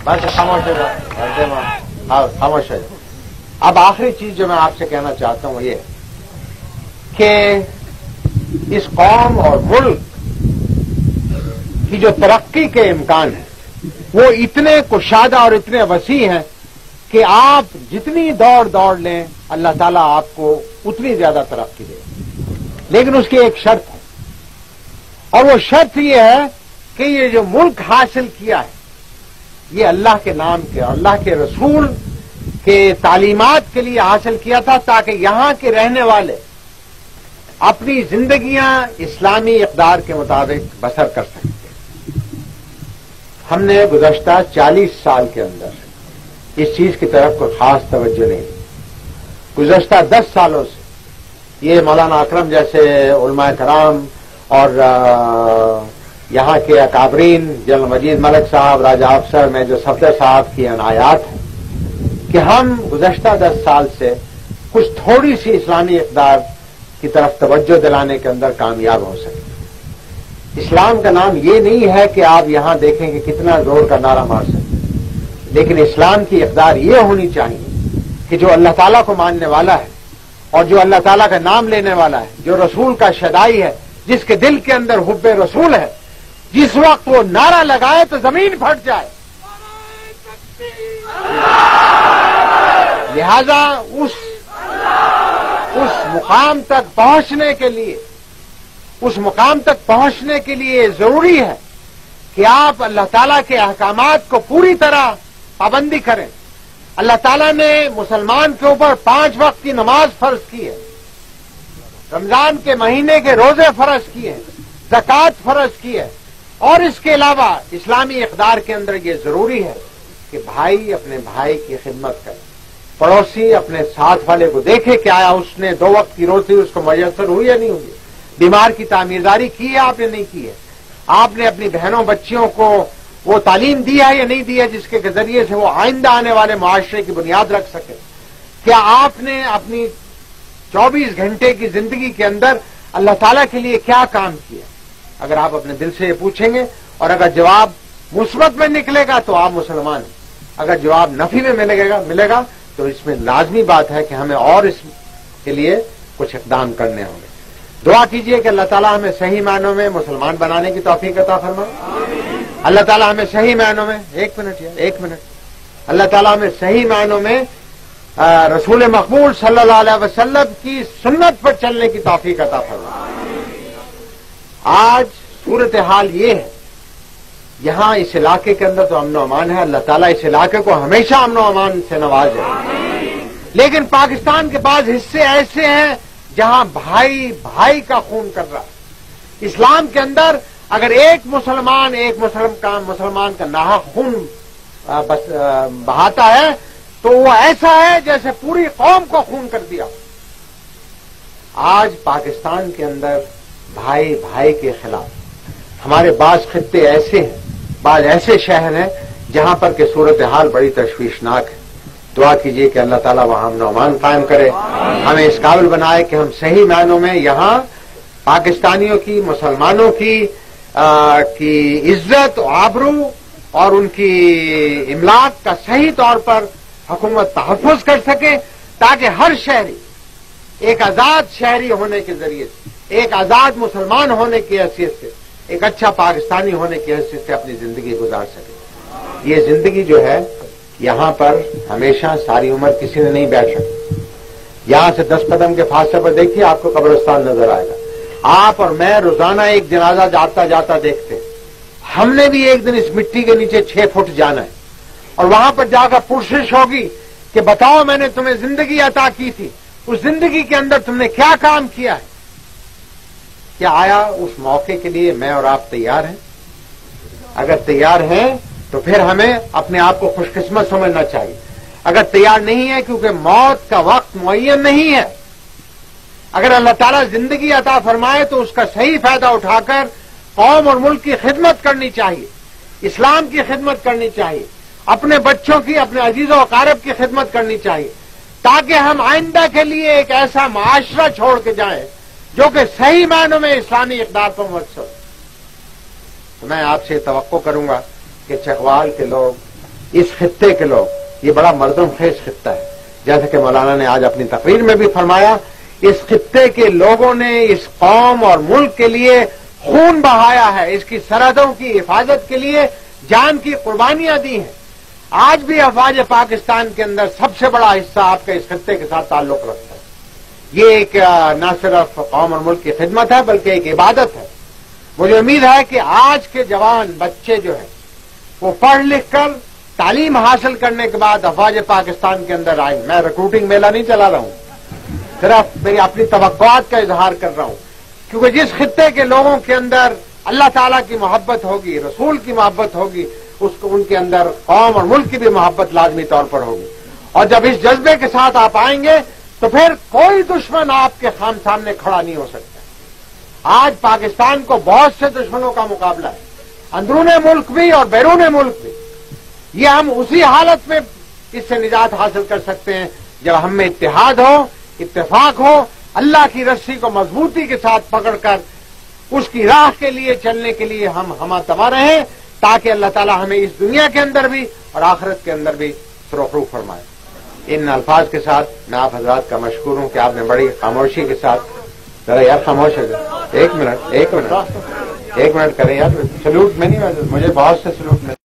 بس خاموش ہو جاؤ، خاموش ہو جاؤ۔ اب آخری چیز جو میں آپ سے کہنا چاہتا ہوں یہ کہ اس قوم اور ملک کی جو ترقی کے امکان ہیں وہ اتنے کشادہ اور اتنے وسیع ہیں کہ آپ جتنی دوڑ لیں اللہ تعالیٰ آپ کو اتنی زیادہ ترقی دے، لیکن اس کی ایک شرط ہے، اور وہ شرط یہ ہے کہ یہ جو ملک حاصل کیا ہے یہ اللہ کے نام کے، اللہ کے رسول کے تعلیمات کے لیے حاصل کیا تھا تاکہ یہاں کے رہنے والے اپنی زندگیاں اسلامی اقدار کے مطابق بسر کر سکتے۔ ہم نے گزشتہ 40 سال کے اندر اس چیز کی طرف کوئی خاص توجہ نہیں دی۔ گزشتہ 10 سالوں سے یہ مولانا اکرم جیسے علماء کرام اور یہاں کے اکابرین جنرل مجید ملک صاحب، راجہ افسر میں جو صفدر صاحب کی عنایات ہیں کہ ہم گزشتہ 10 سال سے کچھ تھوڑی سی اسلامی اقدار کی طرف توجہ دلانے کے اندر کامیاب ہو سکے۔ اسلام کا نام یہ نہیں ہے کہ آپ یہاں دیکھیں کہ کتنا زور کا نعرہ مار سکتے، لیکن اسلام کی اقدار یہ ہونی چاہیے کہ جو اللہ تعالیٰ کو ماننے والا ہے اور جو اللہ تعالیٰ کا نام لینے والا ہے، جو رسول کا شدائی ہے، جس کے دل کے اندر حب رسول ہے، جس وقت وہ نعرہ لگائے تو زمین پھٹ جائے۔ لہذا اس مقام تک پہنچنے کے لیے ضروری ہے کہ آپ اللہ تعالیٰ کے احکامات کو پوری طرح پابندی کریں۔ اللہ تعالیٰ نے مسلمان کے اوپر 5 وقت کی نماز فرض کی ہے، رمضان کے مہینے کے روزے فرض کیے ہیں، زکوٰۃ فرض کی ہے، اور اس کے علاوہ اسلامی اقدار کے اندر یہ ضروری ہے کہ بھائی اپنے بھائی کی خدمت کرے، پڑوسی اپنے ساتھ والے کو دیکھے کہ آیا اس نے 2 وقت کی روزی اس کو میسر ہوئی یا نہیں ہوئی، بیمار کی تعمیرداری کی ہے آپ یا نہیں کی ہے، آپ نے اپنی بہنوں بچیوں کو وہ تعلیم دی ہے یا نہیں دی ہے جس کے ذریعے سے وہ آئندہ آنے والے معاشرے کی بنیاد رکھ سکے، کیا آپ نے اپنی 24 گھنٹے کی زندگی کے اندر اللہ تعالیٰ کے لیے کیا کام کیا؟ اگر آپ اپنے دل سے یہ پوچھیں گے اور اگر جواب مثبت میں نکلے گا تو آپ مسلمان ہیں، اگر جواب نفی میں ملے گا تو اس میں لازمی بات ہے کہ ہمیں اور اس کے لیے کچھ اقدام کرنے ہوں گے۔ دعا کیجئے کہ اللہ تعالیٰ ہمیں صحیح معنوں میں مسلمان بنانے کی توفیق عطا فرمائے۔ اللہ تعالیٰ ہمیں صحیح معنوں میں ایک منٹ اللہ تعالیٰ ہمیں صحیح معنوں میں رسول مقبول صلی اللہ علیہ وسلم کی سنت پر چلنے کی توفیق عطا فرمائے۔ آج صورتحال یہ ہے، یہاں اس علاقے کے اندر تو امن و امان ہے، اللہ تعالیٰ اس علاقے کو ہمیشہ امن و امان سے نوازے، لیکن پاکستان کے بعض حصے ایسے ہیں جہاں بھائی بھائی کا خون کر رہا ہے۔ اسلام کے اندر اگر ایک مسلمان کا ناحق خون بہاتا ہے تو وہ ایسا ہے جیسے پوری قوم کو خون کر دیا۔ آج پاکستان کے اندر بھائی بھائی کے خلاف ہمارے بعض خطے ایسے ہیں، بعض ایسے شہر ہیں جہاں پر کہ صورتحال بڑی تشویشناک ہے۔ دعا کیجیے کہ اللہ تعالیٰ وہاں امن و امان قائم کرے، ہمیں اس قابل بنائے کہ ہم صحیح معنوں میں یہاں پاکستانیوں کی، مسلمانوں کی عزت و آبرو اور ان کی املاک کا صحیح طور پر حکومت تحفظ کر سکے، تاکہ ہر شہری ایک آزاد شہری ہونے کے ذریعے سے، ایک آزاد مسلمان ہونے کی حیثیت سے، ایک اچھا پاکستانی ہونے کی حیثیت سے اپنی زندگی گزار سکے۔ یہ زندگی جو ہے یہاں پر ہمیشہ ساری عمر کسی نے نہیں بیٹھ سکتی۔ یہاں سے 10 قدم کے فاصلے پر دیکھیے آپ کو قبرستان نظر آئے گا۔ آپ اور میں روزانہ ایک جنازہ جاتا دیکھتے، ہم نے بھی ایک دن اس مٹی کے نیچے 6 فٹ جانا ہے، اور وہاں پر جا کر پرسش ہوگی کہ بتاؤ میں نے تمہیں زندگی عطا کی تھی، اس زندگی کے اندر تم نے کیا کام کیا ہے؟ کیا آیا اس موقع کے لیے میں اور آپ تیار ہیں؟ اگر تیار ہیں تو پھر ہمیں اپنے آپ کو خوش قسمت سمجھنا چاہیے۔ اگر تیار نہیں ہے کیونکہ موت کا وقت معین نہیں ہے، اگر اللہ تعالیٰ زندگی عطا فرمائے تو اس کا صحیح فائدہ اٹھا کر قوم اور ملک کی خدمت کرنی چاہیے، اسلام کی خدمت کرنی چاہیے، اپنے بچوں کی، اپنے عزیز و اقارب کی خدمت کرنی چاہیے، تاکہ ہم آئندہ کے لیے ایک ایسا معاشرہ چھوڑ کے جائیں جو کہ صحیح معنوں میں اسلامی اقدار پر مبتنی ہو۔ تو میں آپ سے توقع کروں گا کہ چکوال کے لوگ، اس خطے کے لوگ، یہ بڑا مردم خیز خطہ ہے، جیسا کہ مولانا نے آج اپنی تقریر میں بھی فرمایا، اس خطے کے لوگوں نے اس قوم اور ملک کے لیے خون بہایا ہے، اس کی سرحدوں کی حفاظت کے لیے جان کی قربانیاں دی ہیں۔ آج بھی افواج پاکستان کے اندر سب سے بڑا حصہ آپ کا اس خطے کے ساتھ تعلق رکھتا ہے۔ یہ ایک نہ صرف قوم اور ملک کی خدمت ہے بلکہ ایک عبادت ہے۔ مجھے امید ہے کہ آج کے جوان بچے جو ہیں وہ پڑھ لکھ کر تعلیم حاصل کرنے کے بعد افواج پاکستان کے اندر آئیں۔ میں ریکروٹنگ میلہ نہیں چلا رہا ہوں، صرف میری اپنی توقعات کا اظہار کر رہا ہوں، کیونکہ جس خطے کے لوگوں کے اندر اللہ تعالیٰ کی محبت ہوگی، رسول کی محبت ہوگی، ان کے اندر قوم اور ملک کی بھی محبت لازمی طور پر ہوگی، اور جب اس جذبے کے ساتھ آپ آئیں گے تو پھر کوئی دشمن آپ کے سامنے کھڑا نہیں ہو سکتا۔ آج پاکستان کو بہت سے دشمنوں کا مقابلہ ہے، اندرون ملک بھی اور بیرون ملک بھی۔ یہ ہم اسی حالت میں اس سے نجات حاصل کر سکتے ہیں جب ہم میں اتحاد ہو، اتفاق ہو، اللہ کی رسی کو مضبوطی کے ساتھ پکڑ کر اس کی راہ کے لیے چلنے کے لیے ہم ہمہ تما رہیں، تاکہ اللہ تعالیٰ ہمیں اس دنیا کے اندر بھی اور آخرت کے اندر بھی سرخرو فرمائے۔ ان الفاظ کے ساتھ میں آپ حضرات کا مشکور ہوں کہ آپ نے بڑی خاموشی کے ساتھ، ذرا یار خاموش ہے، ایک منٹ کریں یار، سلوٹ میں نہیں، مجھے بہت سے سلوٹ میں